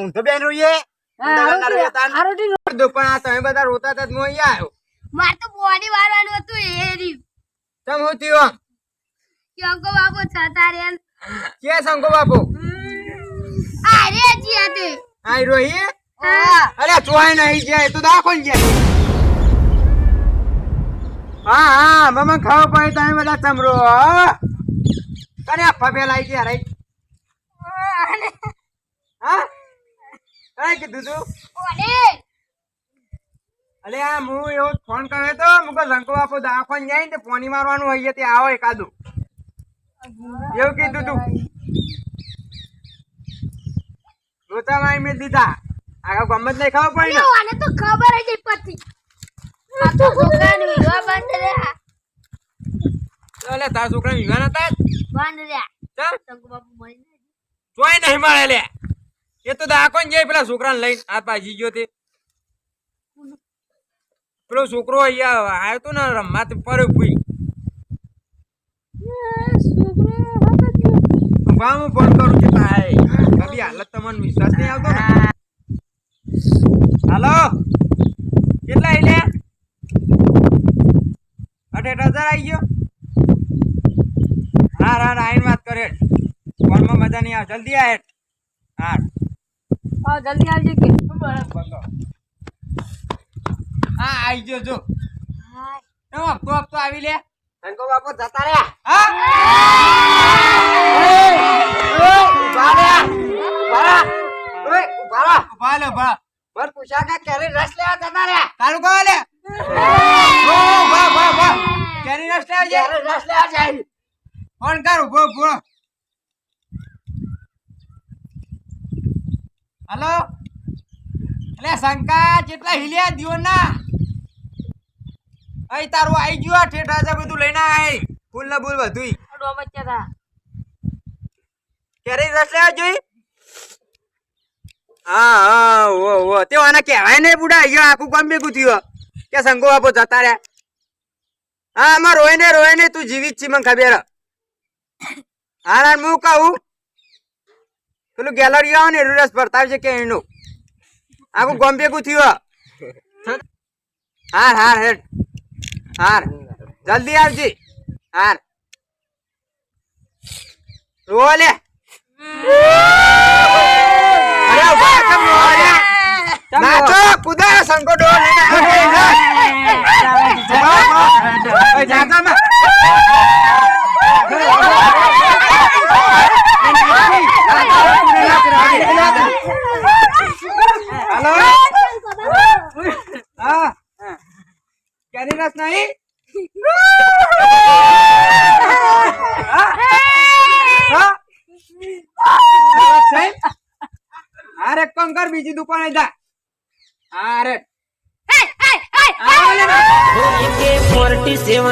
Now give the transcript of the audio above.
ઊંધો બેન રોઈએ પણ આ તમે બધા રોતા હતા હું અહીંયા આવ્યો. માર તો બોડી વાળવાનું હતું એ રી તમ હું થયો શંકો બાપુ છતા રે કે શંકો બાપુ આ રે જી આતે આઈ રોહી હા અરે ચોય નહીં જાય તો દાખો ને જાય. હા હા મમ્મી ખાવ પાઈ તમે બધા ચમરો અરે ફબે લાઈ ગયા રે હા કઈ કીધું તું ઓડે અલે આ હું એવો ફોન કર્યો તો મુકો શંકો બાપુ દાખો ને જાય ને પાણી મારવાનું હોય તે આવો એકાદું એવું કીધું તું રોતા માઈ મેં દીધા આ ગમત નહીં ખાવ પડી ને આને તો ખબર જ પતી આ તો દુકાન વિવા બંધ રહ્યા અલે તારા છોકરા વિવાહ નતા બંધ રહ્યા ચા શંકુ બાપુ મળી ચોય નહીં મળે લે એ તો દાખો ને જાય પેલા છોકરાને લઈને આ પાછી ગયો તે પેલો છોકરો અહીંયા આવ્યો તો ને રમવા તો પર ભૂઈ હું ફોન કરું કે થાય કદી હાલત તમને વિશ્વાસ નહીં આવતો ને હાલો કેટલા આઈ લે 8,000 આવી ગયો. હા હા આઈને વાત કરે ફોનમાં મજા નહીં આવે જલ્દી આ હા હા જલ્દી આવજો કે હા આવી ગયો જો હા તો હપ્તો આવી લે શંકો બાપુ જતા રે ફોન કર ઉભો હલો એટલે શંકા જેટલા હિલ્યા દિયો ના અહીં તારું આવી ગયું આ ઠેઠ આજે બધું લઈને આય ફૂલ ને ફૂલ બધું ક્યારે રસ લેવા જોઈ હા હા ઓ તે આને કહેવાય નહીં બુડા અહીંયા આખું કામ ભેગું થયું કે શંકો બાપુ જતા રહ્યા. હા આમાં રોય ને તું જીવિત છી મને ખબર હા ના હું કહું પેલું ગેલેરી આવો ને રસ ભરતા છે કે એનું આખું કામ ભેગું થયું હાર હેડ હાર જલ્દી આવજી હાર રો લે અરે ઉભા કેમ રો લે નાચો કુદા શંકો ડોલ લઈને જાતા માં હેલો હા કેરી રસ નહીં અરે કંકર બીજી દુકાન આઈ અરે 47